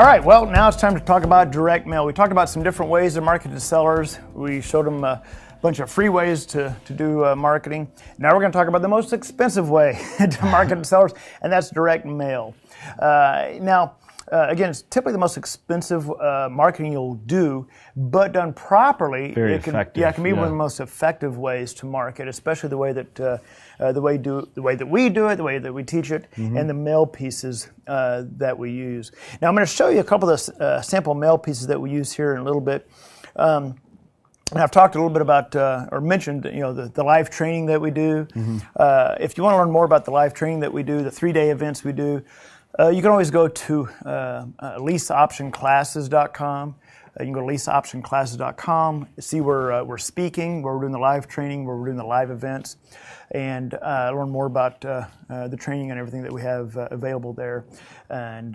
All right, well, now it's time to talk about direct mail. We talked about some different ways to market to sellers. We showed them a bunch of free ways to do marketing. Now we're going to talk about the most expensive way to market to sellers, and that's direct mail. Again, it's typically the most expensive marketing you'll do, but done properly, it can be one of the most effective ways to market, especially the way that we do it, the way that we teach it, and the mail pieces that we use. Now, I'm going to show you a couple of the sample mail pieces that we use here in a little bit. And I've talked a little bit about, or mentioned, the live training that we do. If you want to learn more about the live training that we do, the 3-day events we do, you can always go to leaseoptionclasses.com. You can go to leaseoptionclasses.com, see where we're speaking, where we're doing the live training, where we're doing the live events, and learn more about the training and everything that we have available there, and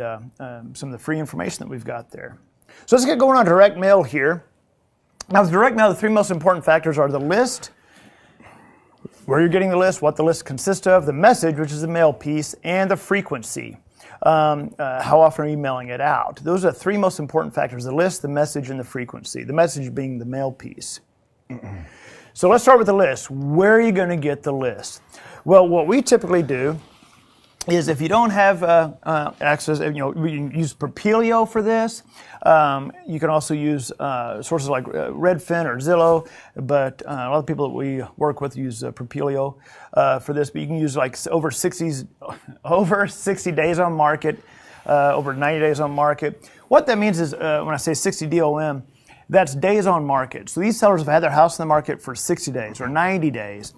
some of the free information that we've got there. So let's get going on direct mail here. Now, with direct mail, the 3 most important factors are the list, where you're getting the list, what the list consists of, the message, which is the mail piece, and the frequency. How often are you mailing it out? Those are the 3 most important factors: the list, the message, and the frequency. The message being the mail piece. So let's start with the list. Where are you going to get the list? Well, what we typically do is, if you don't have access, we can use Propelio for this. You can also use sources like Redfin or Zillow, but a lot of people that we work with use Propelio for this. But you can use like over 60 days on market, over 90 days on market. What that means is, when I say 60 DOM, that's days on market. So these sellers have had their house in the market for 60 days or 90 days,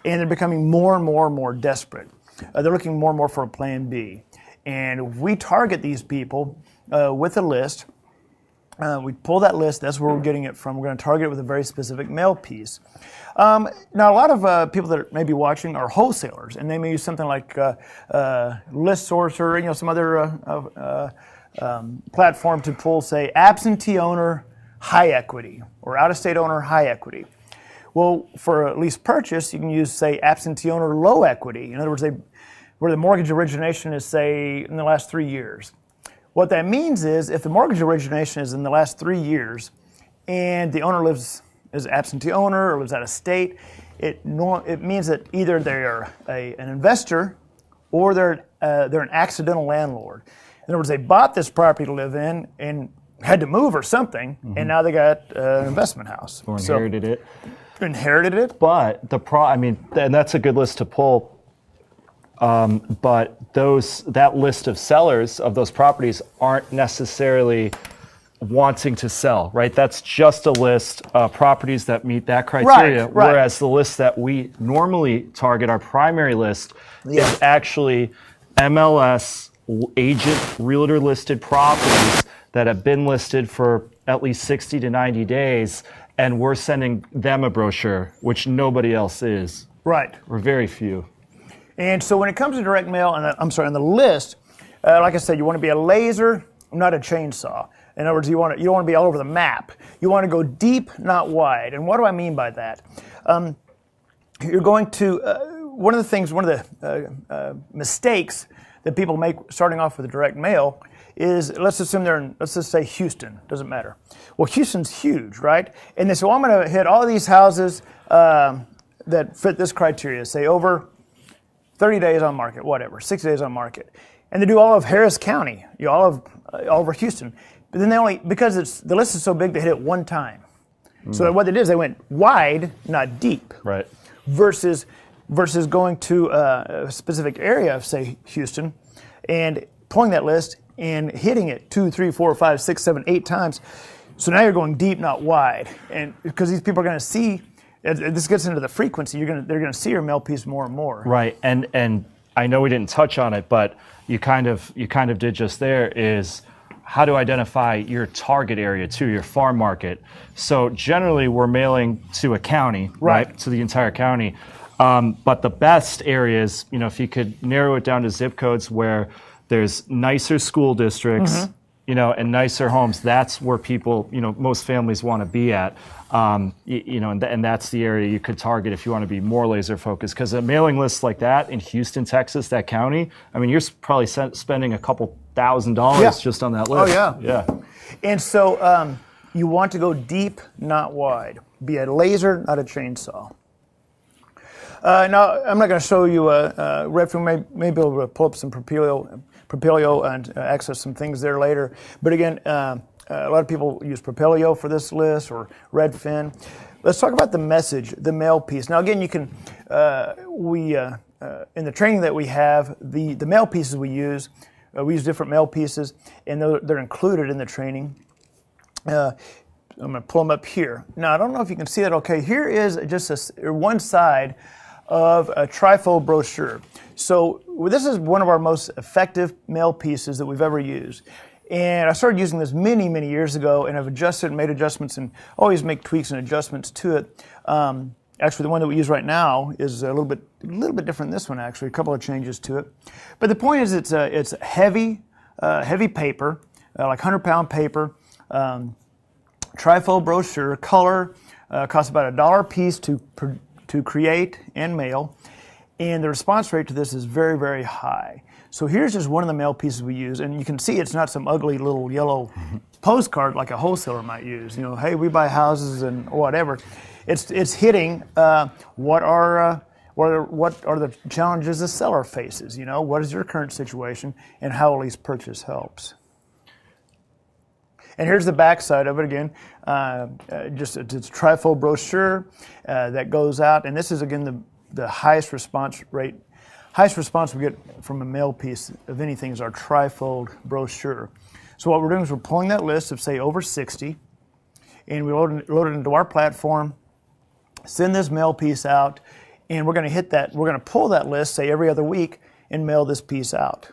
and they're becoming more and more desperate. They're looking more and more for a plan B. And we target these people with a list. We pull that list. That's where we're getting it from. We're going to target it with a very specific mail piece. Now, a lot of people that may be watching are wholesalers, and they may use something like ListSource or some other platform to pull, say, absentee owner high equity or out-of-state owner high equity. Well, for a lease purchase, you can use, say, absentee owner low equity. In other words, where the mortgage origination is, say, in the last 3 years. What that means is, if the mortgage origination is in the last 3 years and the owner lives as absentee owner or lives out of state, it means that either they're an investor or they're an accidental landlord. In other words, they bought this property to live in and had to move or something, and now they got an investment house. Or inherited it. Inherited it. But and that's a good list to pull. But that list of sellers of those properties aren't necessarily wanting to sell, right? That's just a list of properties that meet that criteria. Right. Whereas the list that we normally target, our primary list, is actually MLS agent realtor listed properties that have been listed for at least 60 to 90 days, and we're sending them a brochure, which nobody else is. Right. Or very few. And so when it comes to direct mail, on the list, like I said, you want to be a laser, not a chainsaw. In other words, you don't want to be all over the map. You want to go deep, not wide. And what do I mean by that? You're going to one of the mistakes that people make starting off with direct mail is, let's just say Houston, doesn't matter. Well, Houston's huge, right? And they say, well, I'm going to hit all these houses that fit this criteria, say over 30 days on market, whatever, 60 days on market. And they do all of Harris County, all over Houston. But then because the list is so big, they hit it one time. So what they did is they went wide, not deep. Right. Versus going to a specific area of, say, Houston, and pulling that list and hitting it 2, 3, 4, 5, 6, 7, 8 times. So now you're going deep, not wide. And because these people are going to see, this gets into the frequency, they're going to see your mail piece more and more. Right. And I know we didn't touch on it, but you kind of did just there, is how to identify your target area too, your farm market. So generally we're mailing to a county, right? To the entire county. But the best areas, if you could narrow it down to zip codes where there's nicer school districts, and nicer homes, that's where people, most families want to be at. And that's the area you could target if you want to be more laser focused. Because a mailing list like that in Houston, Texas, that county, I mean, you're probably spending a couple $1,000 just on that list. Oh, yeah. Yeah. And so you want to go deep, not wide. Be a laser, not a chainsaw. Now, I'm not going to show you Redfin. May be able to pull up some Propelio and access some things there later. But again, a lot of people use Propelio for this list or Redfin. Let's talk about the message, the mail piece. Now, again, you can, in the training that we have, the mail pieces we use different mail pieces, and they're included in the training. I'm going to pull them up here. Now, I don't know if you can see that okay. Here is just one side of a trifold brochure. So this is one of our most effective mail pieces that we've ever used. And I started using this many, many years ago, and I've made adjustments, and always make tweaks and adjustments to it. Actually, the one that we use right now is a little bit different than this one, actually, a couple of changes to it. But the point is it's heavy paper, like 100-pound paper, trifold brochure, color, costs about $1 a piece to create and mail, and the response rate to this is very, very high. So here's just one of the mail pieces we use, and you can see it's not some ugly little yellow postcard like a wholesaler might use. Hey, we buy houses and whatever. It's hitting what are the challenges the seller faces. What is your current situation, and how a lease purchase helps. And here's the back side of it again. It's a trifold brochure that goes out, and this is again the highest response rate. Highest response we get from a mail piece of anything is our trifold brochure. So what we're doing is we're pulling that list of say over 60, and we load it into our platform, send this mail piece out, and we're going to pull that list say every other week and mail this piece out.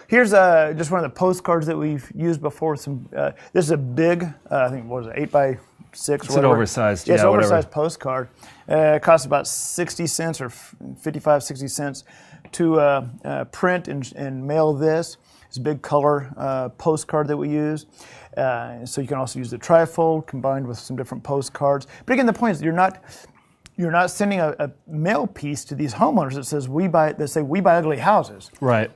Here's just one of the postcards that we've used before. This is a big, I think, what is it, 8x6 or whatever. It's an oversized, it's an oversized whatever. Postcard. It costs about 60 cents or 55, 60 cents to print and mail this. It's a big color postcard that we use. So you can also use the trifold combined with some different postcards. But again, the point is you're not sending a mail piece to these homeowners that says we buy ugly houses. Right.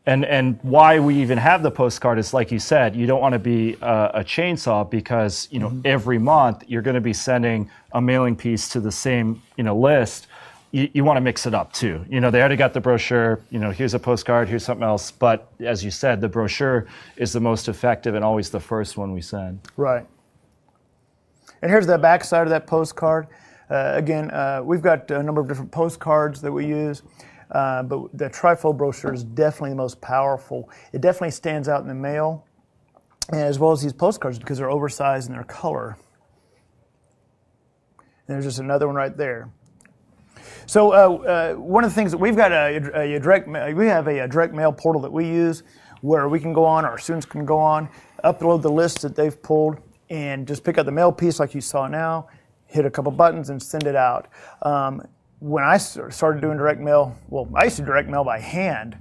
And why we even have the postcard is, like you said, you don't want to be a chainsaw because every month you're going to be sending a mailing piece to the same list. You want to mix it up too. They already got the brochure. Here's a postcard. Here's something else. But as you said, the brochure is the most effective and always the first one we send. Right. And here's the back side of that postcard. Again, we've got a number of different postcards that we use. But the trifold brochure is definitely the most powerful. It definitely stands out in the mail, as well as these postcards because they're oversized in their color. And there's just another one right there. So one of the things that we've got we have a direct mail portal that we use where we can go on, our students can go on, upload the lists that they've pulled, and just pick up the mail piece like you saw now, hit a couple buttons, and send it out. When I started doing direct mail, I used to direct mail by hand,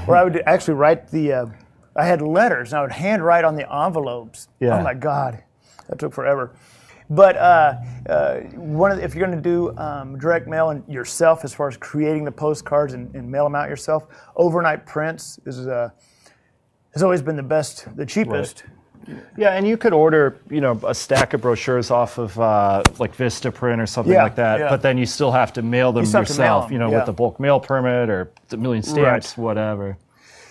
where I would actually write I had letters, and I would handwrite on the envelopes. Yeah. Oh my God, that took forever. But if you're going to do direct mail and yourself, as far as creating the postcards and mail them out yourself, overnight prints has always been the cheapest. Right. Yeah, and you could order, a stack of brochures off of like Vistaprint or something like that. Yeah. But then you still have to mail them yourself, with the bulk mail permit or the million stamps, whatever.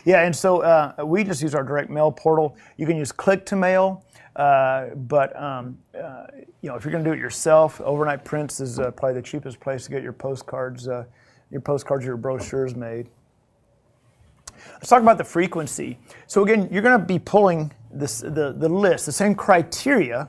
Yeah, and so we just use our direct mail portal. You can use Click to Mail, but if you're going to do it yourself, overnight prints is probably the cheapest place to get your postcards, your brochures made. Let's talk about the frequency. So again, you're going to be pulling the list, the same criteria,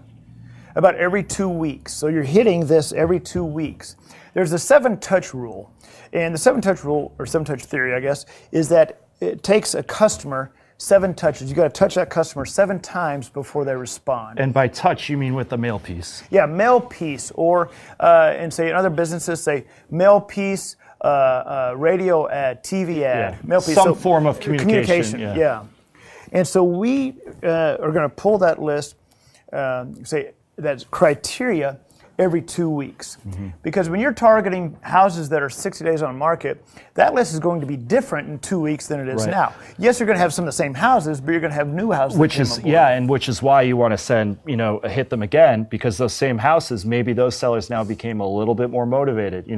about every 2 weeks. So you're hitting this every 2 weeks. There's a 7-touch rule. And the 7-touch rule, or 7-touch theory, I guess, is that it takes a customer 7 touches. You got to touch that customer 7 times before they respond. And by touch, you mean with the mail piece? Yeah, mail piece, or and say in other businesses, say mail piece, radio ad, TV ad, mail piece. Some form of communication. Yeah. And so we are going to pull that list, say that criteria every 2 weeks. Because when you're targeting houses that are 60 days on market, that list is going to be different in 2 weeks than it is now. Yes, you're going to have some of the same houses, but you're going to have new houses. Which is why you want to send, hit them again, because those same houses, maybe those sellers now became a little bit more motivated,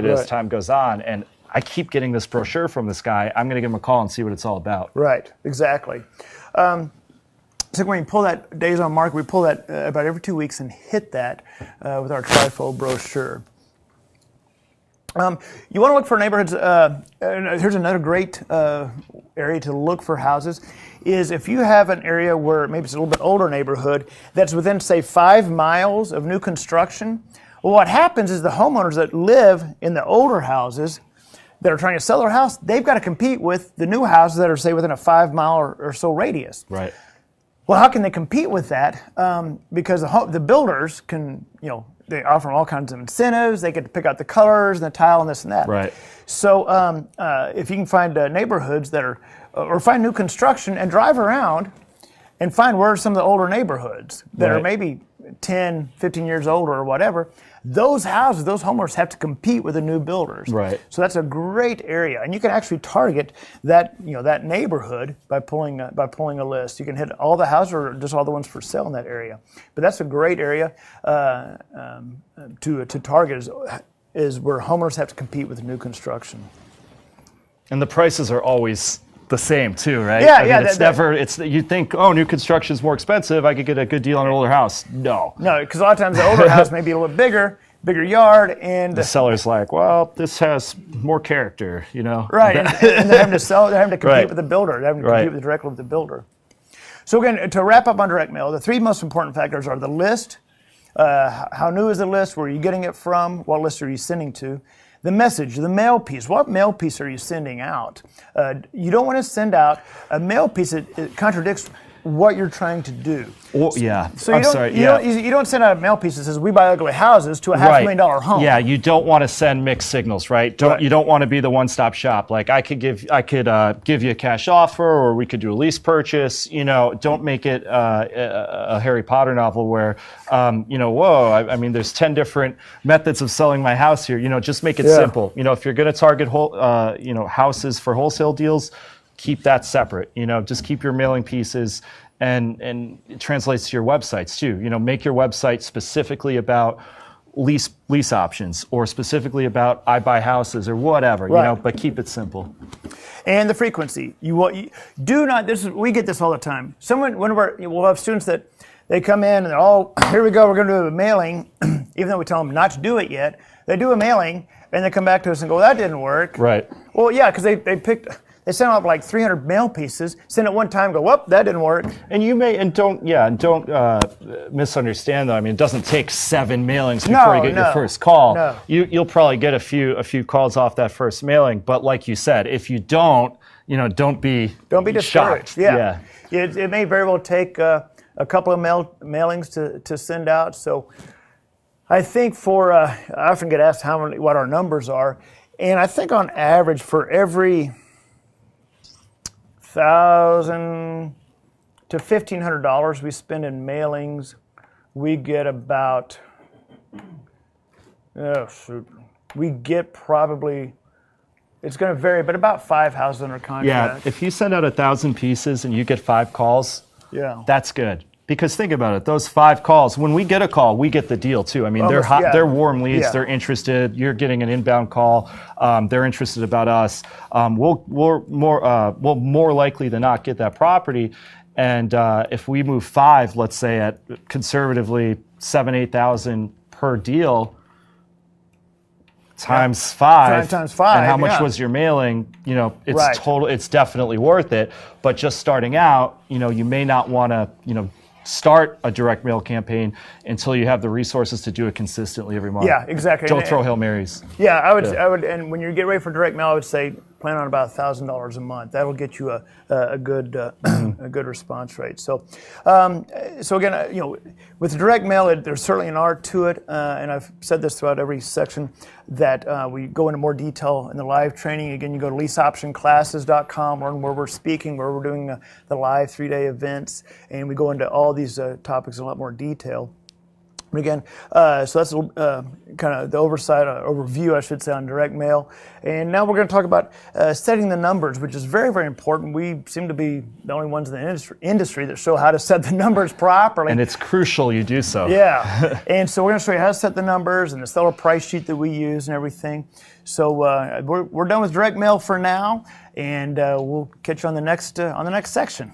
as time goes on. And I keep getting this brochure from this guy. I'm going to give him a call and see what it's all about. Right, exactly. So when we pull that days on market, we pull that about every 2 weeks and hit that with our trifold brochure. You want to look for neighborhoods. Here's another great area to look for houses. Is if you have an area where maybe it's a little bit older neighborhood that's within, say, 5 miles of new construction. Well, what happens is the homeowners that live in the older houses that are trying to sell their house, they've got to compete with the new houses that are, say, within a 5 mile or so radius. Right. Well, how can they compete with that? Because the builders can, they offer them all kinds of incentives. They get to pick out the colors and the tile and this and that. Right. So if you can find neighborhoods that are, or find new construction and drive around and find where some of the older neighborhoods that are maybe 10, 15 years older or whatever, those houses, those homeowners have to compete with the new builders. Right. So that's a great area, and you can actually target that, that neighborhood by pulling a list. You can hit all the houses or just all the ones for sale in that area. But that's a great area to target is where homeowners have to compete with new construction. And the prices are always the same too, right? Yeah, it's you think, new construction is more expensive. I could get a good deal on an older house. No, because a lot of times the older house may be a little bit bigger yard, and the seller's like, well, this has more character, Right, and they're having to sell. They're having to compete with the builder. They're having to compete directly with the builder. So again, to wrap up on direct mail, the 3 most important factors are the list. How new is the list? Where are you getting it from? What list are you sending to? The message, the mail piece. What mail piece are you sending out? You don't want to send out a mail piece that contradicts what you're trying to do. So you don't send out a mail piece that says we buy ugly houses to a $500,000 home. Yeah, you don't want to send mixed signals, right? You don't want to be the one-stop shop. Like I could give you a cash offer, or we could do a lease purchase. Don't make it a Harry Potter novel where, there's 10 different methods of selling my house here. Just make it simple. If you're going to target houses for wholesale deals, keep that separate. Just keep your mailing pieces, and it translates to your websites too. Make your website specifically about lease options, or specifically about I buy houses or whatever. But keep it simple. And the frequency. We get this all the time. We'll have students that they come in and they're all, here we go, we're going to do a mailing, even though we tell them not to do it yet. They do a mailing and they come back to us and go, well, that didn't work. Right. Well, yeah, because they sent out like 300 mail pieces, send it one time, go, whoop, that didn't work. And don't misunderstand though. I mean, it doesn't take 7 mailings before you get your first call. No. You'll probably get a few calls off that first mailing. But like you said, if you don't be discouraged. shocked. Yeah. It may very well take a couple of mailings to send out. So I think I often get asked what our numbers are, and I think on average for every $1,000 to $1,500 we spend in mailings, we get about we get probably, it's going to vary, but about 5 houses under contract. Yeah, if you send out 1,000 pieces and you get 5 calls, that's good. Because think about it, those 5 calls, when we get a call, we get the deal too. I mean, they're hot, they're warm leads, they're interested, you're getting an inbound call, they're interested about us. We'll more likely than not get that property. And if we move 5, let's say at conservatively $7,000-8,000 per deal, times 5, times 5, and how much was your mailing? It's definitely worth it. But just starting out, you may not want to, start a direct mail campaign until you have the resources to do it consistently every month. Yeah, exactly. Don't throw Hail Marys. Yeah, I would, and when you get ready for direct mail, I would say plan on about $1,000 a month. That'll get you a good a good response rate. So again, with direct mail, there's certainly an art to it, and I've said this throughout every section that we go into more detail in the live training. Again, you go to leaseoptionclasses.com, learn where we're speaking, where we're doing the live 3-day events, and we go into all these topics in a lot more detail. And again, so that's kind of the overview, I should say, on direct mail. And now we're going to talk about setting the numbers, which is very, very important. We seem to be the only ones in the industry that show how to set the numbers properly. And it's crucial you do so. Yeah. And so we're going to show you how to set the numbers and the seller price sheet that we use and everything. So we're done with direct mail for now, and we'll catch you on the next section.